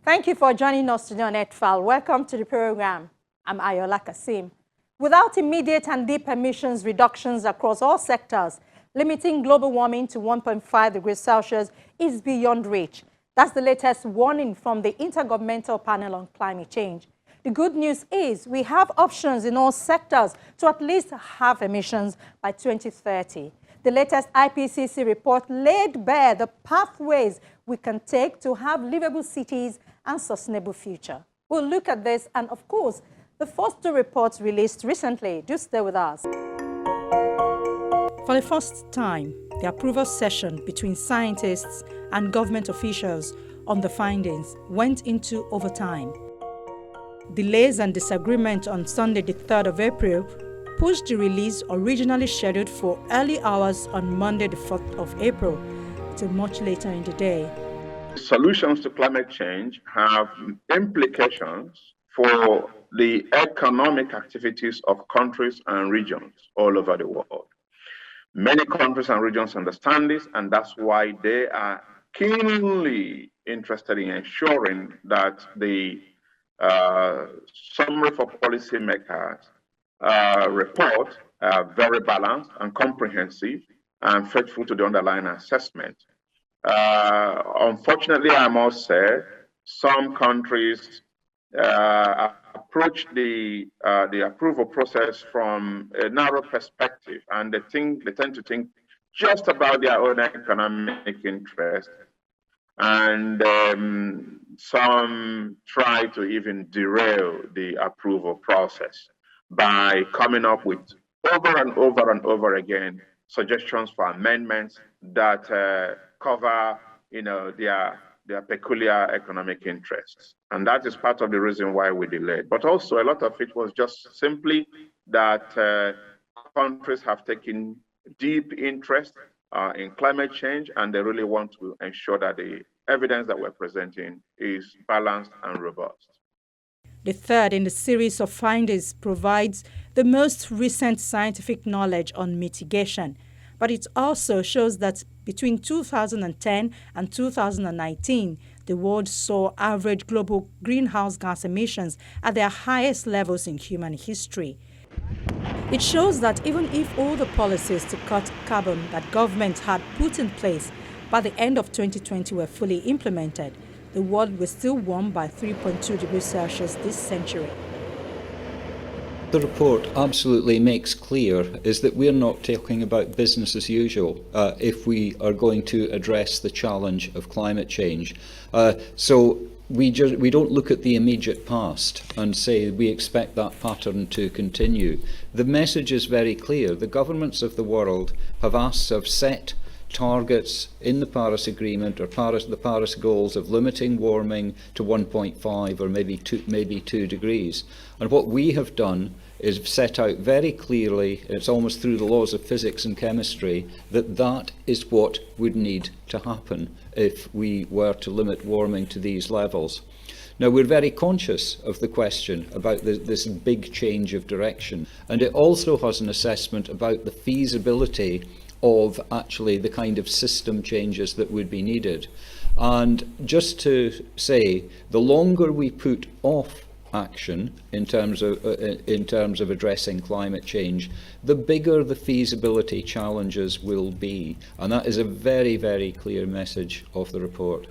Thank you for joining us today on Earthfile. Welcome to the program. I'm Ayola Kasim. Without immediate and deep emissions reductions across all sectors, limiting global warming to 1.5 degrees Celsius is beyond reach. That's the latest warning from the Intergovernmental Panel on Climate Change. The good news is we have options in all sectors to at least halve emissions by 2030. The latest IPCC report laid bare the pathways we can take to have livable cities and sustainable future. We'll look at this and, of course, the first two reports released recently. Do stay with us. For the first time, the approval session between scientists and government officials on the findings went into overtime. Delays and disagreement on Sunday, the 3rd of April, pushed the release originally scheduled for early hours on Monday, the 4th of April, to much later in the day. Solutions to climate change have implications for the economic activities of countries and regions all over the world. Many countries and regions understand this, and that's why they are keenly interested in ensuring that the summary for policymakers report very balanced and comprehensive and faithful to the underlying assessment. Unfortunately, I must say, some countries approach the approval process from a narrow perspective, and they tend to think just about their own economic interest, and some try to even derail the approval process by coming up with over and over and over again suggestions for amendments that cover, their peculiar economic interests. And that is part of the reason why we delayed. But also a lot of it was just simply that countries have taken deep interest in climate change, and they really want to ensure that the evidence that we're presenting is balanced and robust. The third in the series of findings provides the most recent scientific knowledge on mitigation, but it also shows that between 2010 and 2019, the world saw average global greenhouse gas emissions at their highest levels in human history. It shows that even if all the policies to cut carbon that governments had put in place by the end of 2020 were fully implemented, the world will still warm by 3.2 degrees Celsius this century. The report absolutely makes clear is that we're not talking about business as usual if we are going to address the challenge of climate change. So we don't look at the immediate past and say we expect that pattern to continue. The message is very clear. The governments of the world have set targets in the Paris Agreement or the Paris goals of limiting warming to 1.5 or maybe 2 degrees. And what we have done is set out very clearly, it's almost through the laws of physics and chemistry, that is what would need to happen if we were to limit warming to these levels. Now, we're very conscious of the question about this big change of direction, and it also has an assessment about the feasibility of actually the kind of system changes that would be needed. And just to say, the longer we put off action in terms of addressing climate change, the bigger the feasibility challenges will be. And that is a very, very clear message of the report.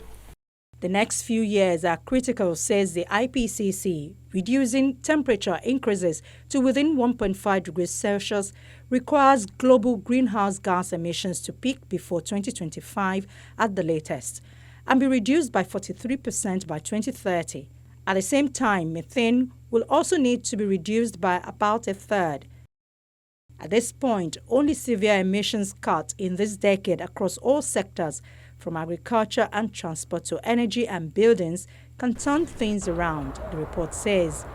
The next few years are critical, says the IPCC. Reducing temperature increases to within 1.5 degrees Celsius requires global greenhouse gas emissions to peak before 2025 at the latest and be reduced by 43% by 2030. At the same time, methane will also need to be reduced by about a third. At this point, only severe emissions cut in this decade across all sectors, from agriculture and transport to energy and buildings, can turn things around, the report says.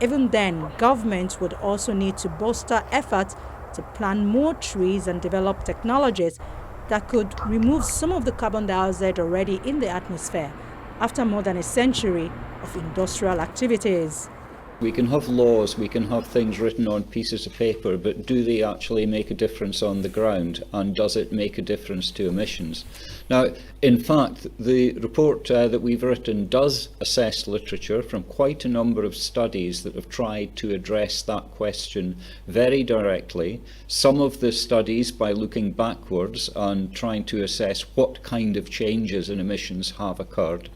Even then, governments would also need to bolster efforts to plant more trees and develop technologies that could remove some of the carbon dioxide already in the atmosphere after more than a century of industrial activities. We can have laws, we can have things written on pieces of paper, but do they actually make a difference on the ground? And does it make a difference to emissions? Now, in fact, the report that we've written does assess literature from quite a number of studies that have tried to address that question very directly. Some of the studies by looking backwards and trying to assess what kind of changes in emissions have occurred.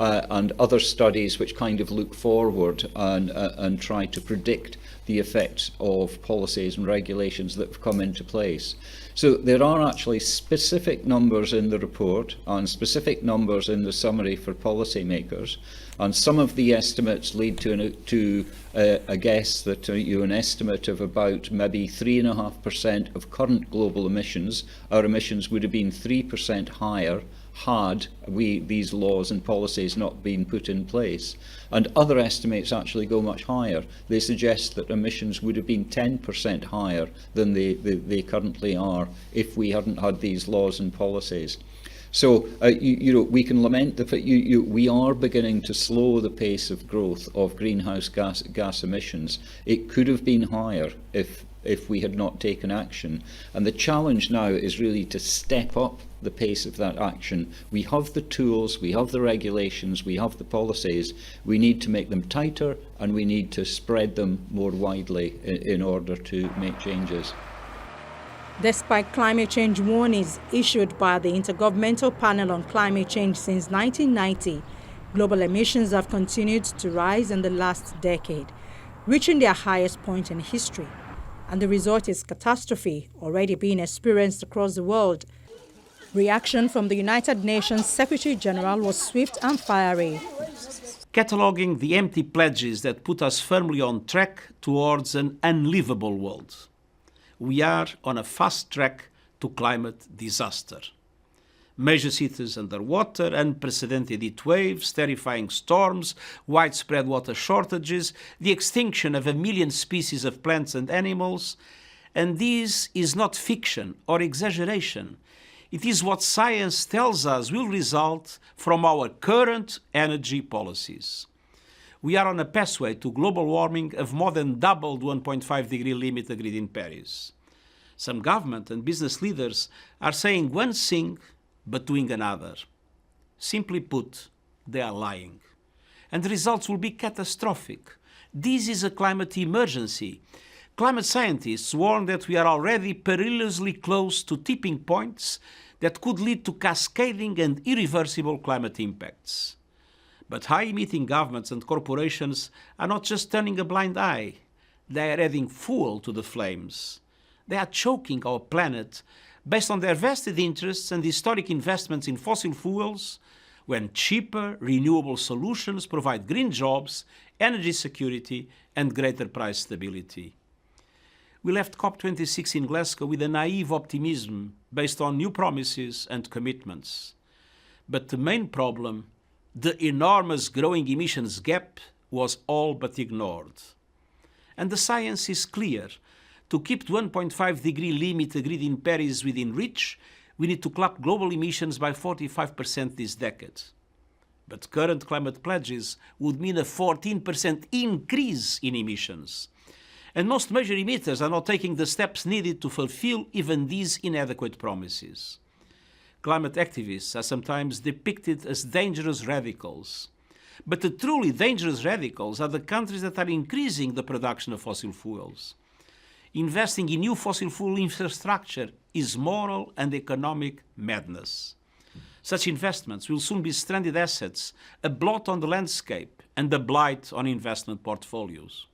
And other studies which kind of look forward and try to predict the effects of policies and regulations that have come into place. So there are actually specific numbers in the report and specific numbers in the summary for policymakers, and some of the estimates lead to a guess that an estimate of about maybe 3.5% of current global emissions. Our emissions would have been 3% higher had these laws and policies not been put in place. And other estimates actually go much higher. They suggest that emissions would have been 10% higher than they currently are if we hadn't had these laws and policies. So, we can lament the fact we are beginning to slow the pace of growth of greenhouse gas emissions. It could have been higher if we had not taken action. And the challenge now is really to step up the pace of that action. We have the tools, we have the regulations, we have the policies. We need to make them tighter, and we need to spread them more widely in order to make changes. Despite climate change warnings issued by the Intergovernmental Panel on Climate Change since 1990, global emissions have continued to rise in the last decade, reaching their highest point in history. And the result is catastrophe already being experienced across the world. Reaction from the United Nations Secretary General was swift and fiery. Cataloguing the empty pledges that put us firmly on track towards an unlivable world. We are on a fast track to climate disaster. Major cities underwater, unprecedented heat waves, terrifying storms, widespread water shortages, the extinction of 1 million species of plants and animals. And this is not fiction or exaggeration. It is what science tells us will result from our current energy policies. We are on a pathway to global warming of more than double the 1.5 degree limit agreed in Paris. Some government and business leaders are saying one thing but doing another. Simply put, they are lying. And the results will be catastrophic. This is a climate emergency. Climate scientists warn that we are already perilously close to tipping points that could lead to cascading and irreversible climate impacts. But high-emitting governments and corporations are not just turning a blind eye. They are adding fuel to the flames. They are choking our planet based on their vested interests and historic investments in fossil fuels, when cheaper, renewable solutions provide green jobs, energy security, and greater price stability. We left COP26 in Glasgow with a naive optimism based on new promises and commitments. But the main problem, the enormous growing emissions gap, was all but ignored. And the science is clear. To keep the 1.5 degree limit agreed in Paris within reach, we need to cut global emissions by 45% this decade. But current climate pledges would mean a 14% increase in emissions. And most major emitters are not taking the steps needed to fulfill even these inadequate promises. Climate activists are sometimes depicted as dangerous radicals. But the truly dangerous radicals are the countries that are increasing the production of fossil fuels. Investing in new fossil fuel infrastructure is moral and economic madness. Such investments will soon be stranded assets, a blot on the landscape and a blight on investment portfolios.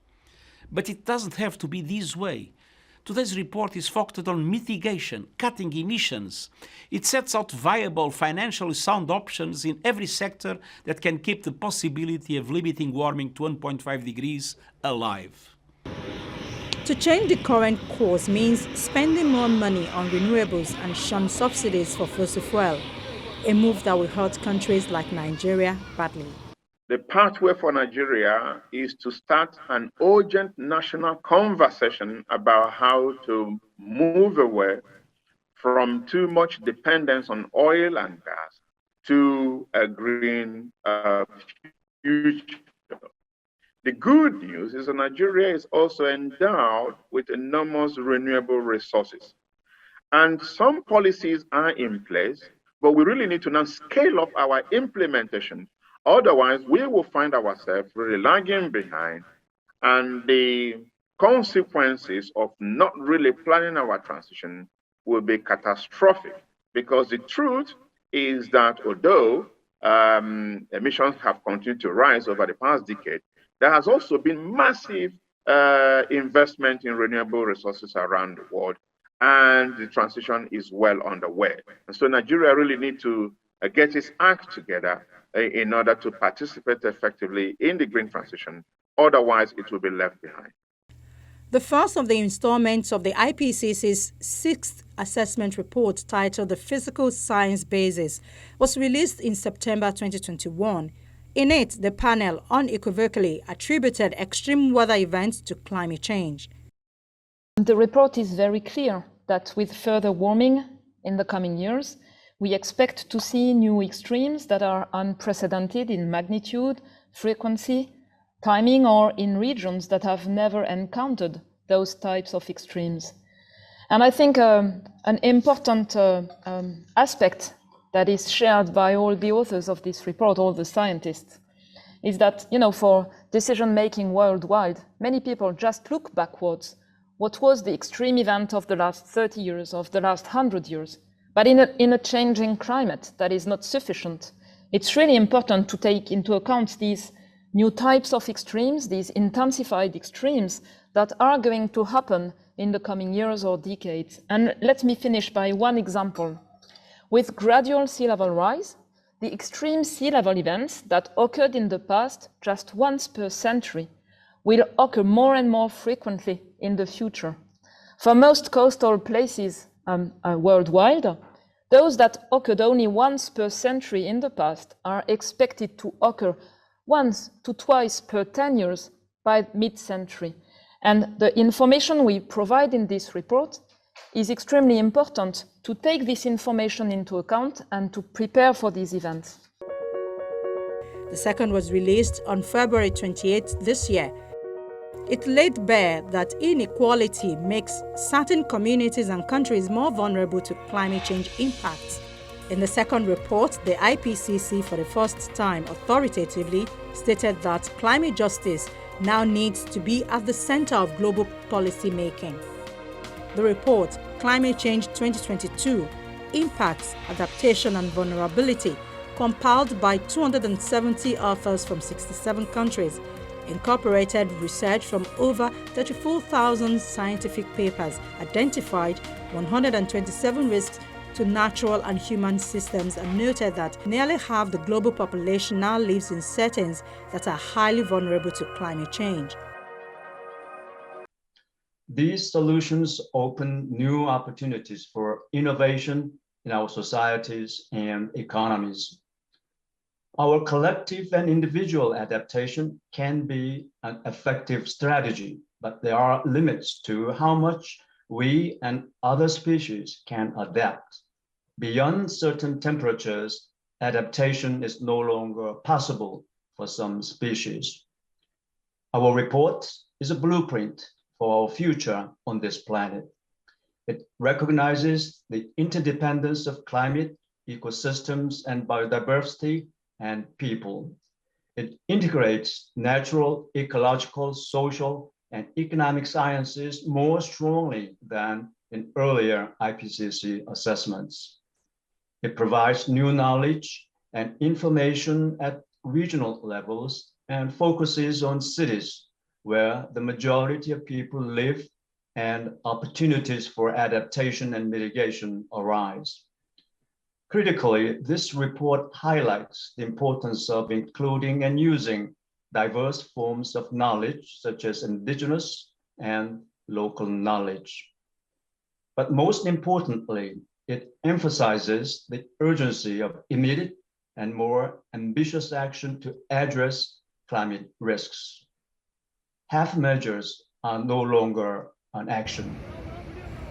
But it doesn't have to be this way. Today's report is focused on mitigation, cutting emissions. It sets out viable, financially sound options in every sector that can keep the possibility of limiting warming to 1.5 degrees alive. To change the current course means spending more money on renewables and shun subsidies for fossil fuel, a move that will hurt countries like Nigeria badly. The pathway for Nigeria is to start an urgent national conversation about how to move away from too much dependence on oil and gas to a green future. The good news is that Nigeria is also endowed with enormous renewable resources. And some policies are in place, but we really need to now scale up our implementation. Otherwise, we will find ourselves really lagging behind, and the consequences of not really planning our transition will be catastrophic. Because the truth is that although emissions have continued to rise over the past decade, there has also been massive investment in renewable resources around the world, and the transition is well underway. And so Nigeria really needs to get its act together in order to participate effectively in the green transition. Otherwise, it will be left behind. The first of the installments of the IPCC's sixth assessment report, titled The Physical Science Basis, was released in September 2021. In it, the panel unequivocally attributed extreme weather events to climate change. The report is very clear that with further warming in the coming years, we expect to see new extremes that are unprecedented in magnitude, frequency, timing, or in regions that have never encountered those types of extremes. And I think an important aspect that is shared by all the authors of this report, all the scientists, is that, for decision-making worldwide, many people just look backwards. What was the extreme event of the last 30 years, of the last 100 years? But in a changing climate, that is not sufficient. It's really important to take into account these new types of extremes, these intensified extremes that are going to happen in the coming years or decades. And let me finish by one example. With gradual sea level rise, the extreme sea level events that occurred in the past just once per century will occur more and more frequently in the future. For most coastal places worldwide, those that occurred only once per century in the past are expected to occur once to twice per 10 years by mid-century. And the information we provide in this report is extremely important to take this information into account and to prepare for these events. The second was released on February 28th this year. It laid bare that inequality makes certain communities and countries more vulnerable to climate change impacts. In the second report, the IPCC for the first time authoritatively stated that climate justice now needs to be at the center of global policy making. The report, Climate Change 2022, Impacts, Adaptation and Vulnerability, compiled by 270 authors from 67 countries, incorporated research from over 34,000 scientific papers, identified 127 risks to natural and human systems, and noted that nearly half the global population now lives in settings that are highly vulnerable to climate change. These solutions open new opportunities for innovation in our societies and economies. Our collective and individual adaptation can be an effective strategy, but there are limits to how much we and other species can adapt. Beyond certain temperatures, adaptation is no longer possible for some species. Our report is a blueprint for our future on this planet. It recognizes the interdependence of climate, ecosystems, and biodiversity and people. It integrates natural, ecological, social, and economic sciences more strongly than in earlier IPCC assessments. It provides new knowledge and information at regional levels and focuses on cities where the majority of people live and opportunities for adaptation and mitigation arise. Critically, this report highlights the importance of including and using diverse forms of knowledge, such as indigenous and local knowledge. But most importantly, it emphasizes the urgency of immediate and more ambitious action to address climate risks. Half measures are no longer an action.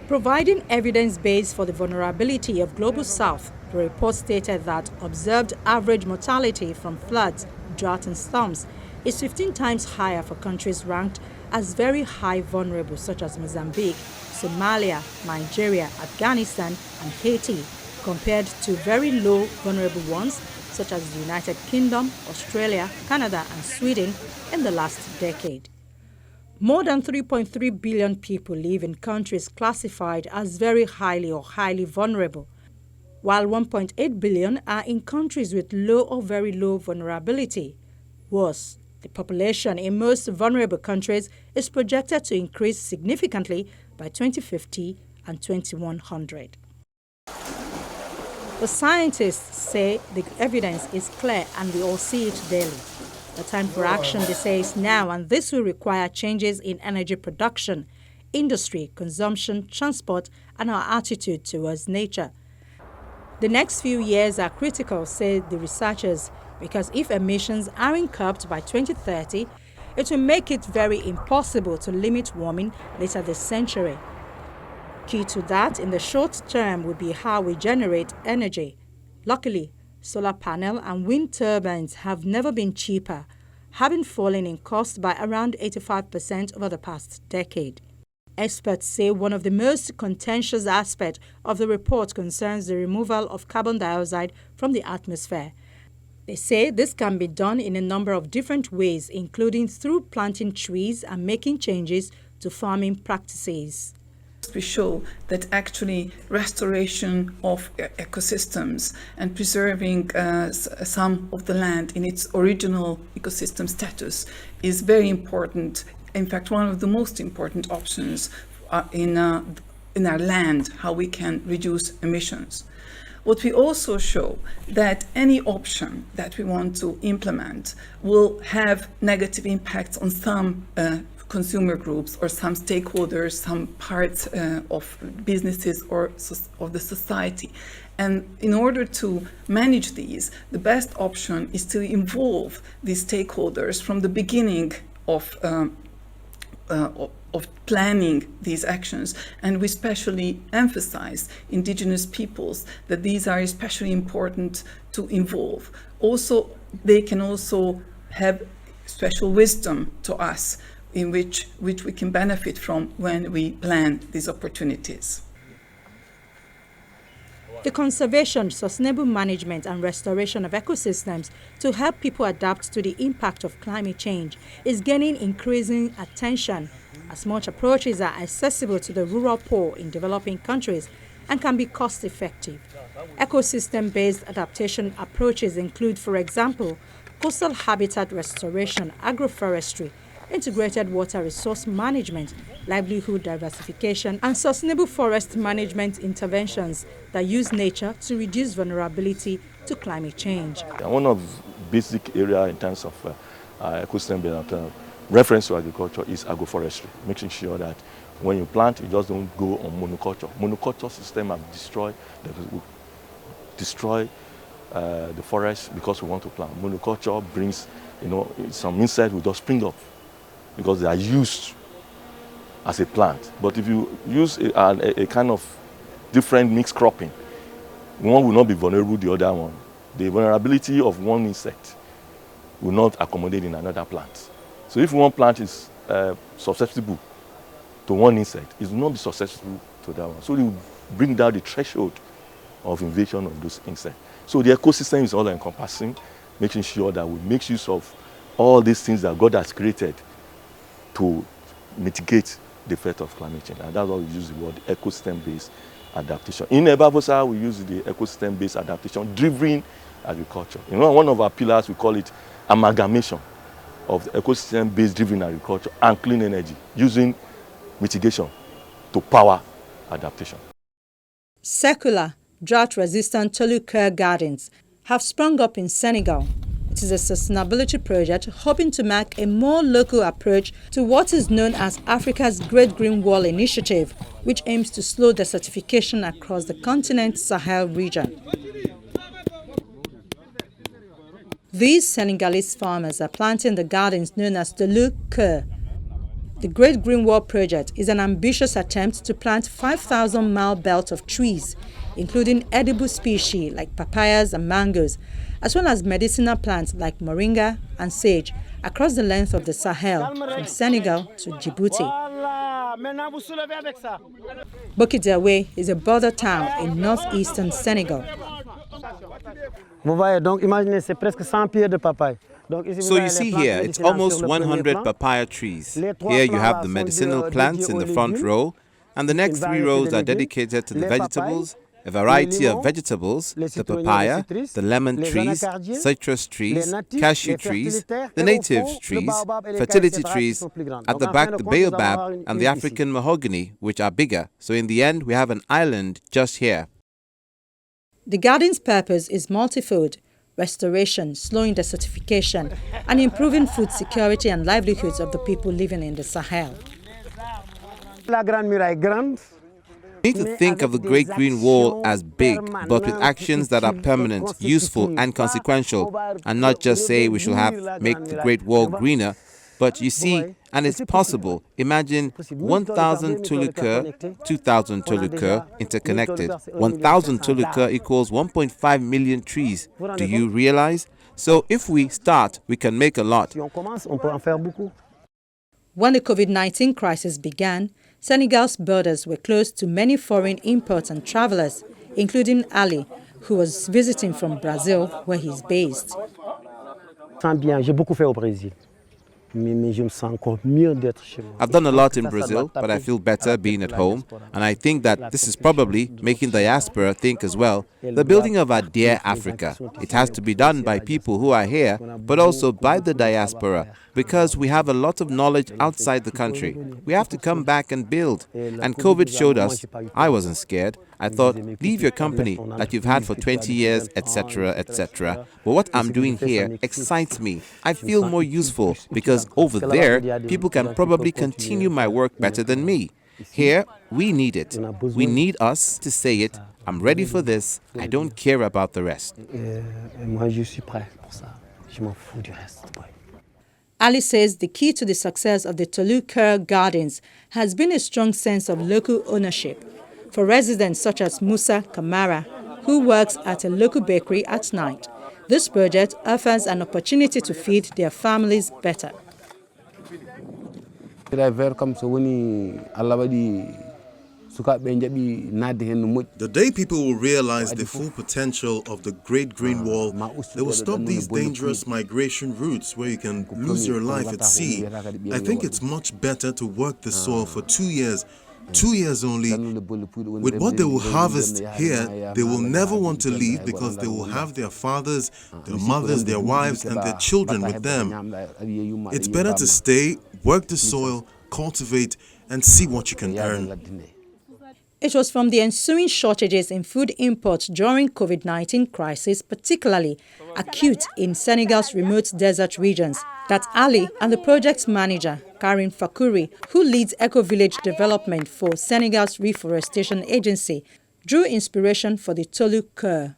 Providing evidence base for the vulnerability of Global South, the report stated that observed average mortality from floods, drought and storms is 15 times higher for countries ranked as very high vulnerable, such as Mozambique, Somalia, Nigeria, Afghanistan, and Haiti, compared to very low vulnerable ones, such as the United Kingdom, Australia, Canada, and Sweden in the last decade. More than 3.3 billion people live in countries classified as very highly or highly vulnerable, while 1.8 billion are in countries with low or very low vulnerability. Worse, the population in most vulnerable countries is projected to increase significantly by 2050 and 2100. The scientists say the evidence is clear and we all see it daily. The time for action, they say, is now, and this will require changes in energy production, industry, consumption, transport, and our attitude towards nature. The next few years are critical, say the researchers, because if emissions aren't curbed by 2030, it will make it very impossible to limit warming later this century. Key to that in the short term would be how we generate energy. Luckily, solar panel and wind turbines have never been cheaper, having fallen in cost by around 85% over the past decade. Experts say one of the most contentious aspects of the report concerns the removal of carbon dioxide from the atmosphere. They say this can be done in a number of different ways, including through planting trees and making changes to farming practices. We show that actually restoration of ecosystems and preserving some of the land in its original ecosystem status is very important. In fact, one of the most important options in our land, how we can reduce emissions. What we also show that any option that we want to implement will have negative impacts on some consumer groups or some stakeholders, some parts of businesses or of the society. And in order to manage these, the best option is to involve these stakeholders from the beginning of planning these actions, and we especially emphasize indigenous peoples that these are especially important to involve. Also, they can also have special wisdom to us in which we can benefit from when we plan these opportunities. The conservation, sustainable management and restoration of ecosystems to help people adapt to the impact of climate change is gaining increasing attention as much approaches are accessible to the rural poor in developing countries and can be cost-effective. Ecosystem-based adaptation approaches include, for example, coastal habitat restoration, agroforestry, integrated water resource management, livelihood diversification, and sustainable forest management interventions that use nature to reduce vulnerability to climate change. One of the basic areas in terms of ecosystem reference to agriculture is agroforestry, making sure that when you plant, you just don't go on monoculture. Monoculture system have destroy the forest because we want to plant. Monoculture brings, some insects will just spring up because they are used as a plant. But if you use a kind of different mixed cropping, one will not be vulnerable to the other one. The vulnerability of one insect will not accommodate in another plant. So if one plant is susceptible to one insect, it will not be susceptible to that one. So it will bring down the threshold of invasion of those insects. So the ecosystem is all encompassing, making sure that we make use of all these things that God has created to mitigate the effect of climate change. And that's why we use the word ecosystem-based adaptation. In Ebabosa, we use the ecosystem-based adaptation driven agriculture. One of our pillars, we call it amalgamation of the ecosystem-based driven agriculture and clean energy, using mitigation to power adaptation. Secular, drought-resistant Tolu-Kerr gardens have sprung up in Senegal. It is a sustainability project hoping to mark a more local approach to what is known as Africa's Great Green Wall Initiative, which aims to slow desertification across the continent's Sahel region. These Senegalese farmers are planting the gardens known as Tolu-Kerr. The Great Green Wall project is an ambitious attempt to plant 5,000-mile belt of trees including edible species like papayas and mangoes, as well as medicinal plants like moringa and sage across the length of the Sahel, from Senegal to Djibouti. Bokidjawe is a border town in northeastern Senegal. So you see here, it's almost 100 papaya trees. Here you have the medicinal plants in the front row, and the next 3 rows are dedicated to the vegetables, a variety of vegetables, the papaya, the lemon trees, citrus trees, cashew trees, the native trees, fertility trees, at the back the baobab and the African mahogany, which are bigger. So in the end, we have an island just here. The garden's purpose is multifold: restoration, slowing desertification, and improving food security and livelihoods of the people living in the Sahel. We need to think of the Great Green Wall as big, but with actions that are permanent, useful, and consequential, and not just say we shall make the Great Wall greener. But you see, and it's possible. Imagine 1,000 Toluca, 2,000 Toluca interconnected. 1,000 Toluca equals 1.5 million trees. Do you realize? So if we start, we can make a lot. When the COVID-19 crisis began, Senegal's borders were closed to many foreign imports and travelers, including Ali, who was visiting from Brazil, where he's based. I've done a lot in Brazil, but I feel better being at home, and I think that this is probably making the diaspora think as well. The building of our dear Africa, it has to be done by people who are here, but also by the diaspora, because we have a lot of knowledge outside the country. We have to come back and build. And COVID showed us. I wasn't scared. I thought, leave your company that you've had for 20 years, etc., etc. But what I'm doing here excites me. I feel more useful because over there, people can probably continue my work better than me. Here, we need it. We need us to say it. I'm ready for this. I don't care about the rest. Ali says the key to the success of the Toluca Gardens has been a strong sense of local ownership. For residents such as Musa Kamara, who works at a local bakery at night, this project offers an opportunity to feed their families better. The day people will realize the full potential of the Great Green Wall, they will stop these dangerous migration routes where you can lose your life at sea. I think it's much better to work the soil for 2 years. 2 years only. With what they will harvest here, they will never want to leave because they will have their fathers, their mothers, their wives, and their children with them. It's better to stay, work the soil, cultivate, and see what you can earn. It was from the ensuing shortages in food imports during COVID-19 crisis, particularly acute in Senegal's remote desert regions, that Ali and the project's manager, Karim Fakouri, who leads eco-village development for Senegal's reforestation agency, drew inspiration for the Toluca.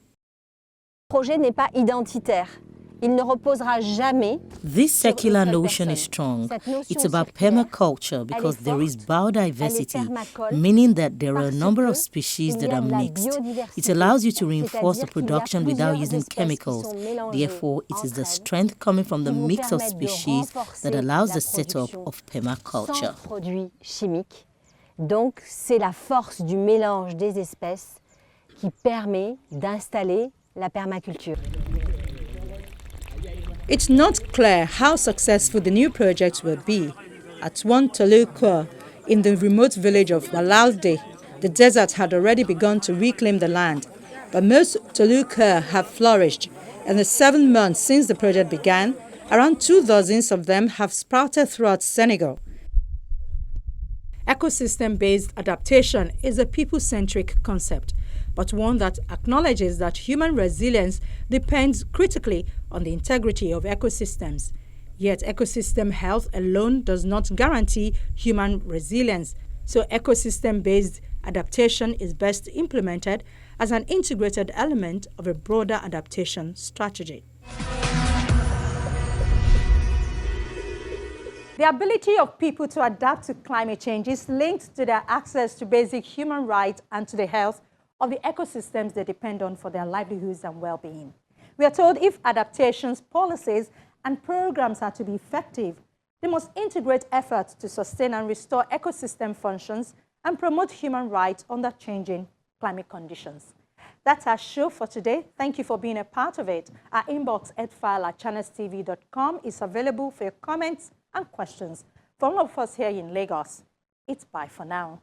projet n'est pas identitaire. Il ne reposera jamais. This secular notion is strong. It's about permaculture because there is biodiversity, meaning that there are a number of species that are mixed. It allows you to reinforce the production without using chemicals. Therefore, it is the strength coming from the mix of species that allows the setup of permaculture. Donc, c'est la force du mélange des espèces qui permet d'installer la permaculture. It's not clear how successful the new projects will be. At one Toluca, in the remote village of Walalde, the desert had already begun to reclaim the land. But most Toluca have flourished. In the 7 months since the project began, around 2 dozens of them have sprouted throughout Senegal. Ecosystem-based adaptation is a people-centric concept, but one that acknowledges that human resilience depends critically on the integrity of ecosystems. Yet ecosystem health alone does not guarantee human resilience, so ecosystem-based adaptation is best implemented as an integrated element of a broader adaptation strategy. The ability of people to adapt to climate change is linked to their access to basic human rights and to the health of the ecosystems they depend on for their livelihoods and well-being. We are told if adaptations, policies, and programs are to be effective, they must integrate efforts to sustain and restore ecosystem functions and promote human rights under changing climate conditions. That's our show for today. Thank you for being a part of it. Our inbox earthfile@channelstv.com is available for your comments and questions. For all of us here in Lagos, it's bye for now.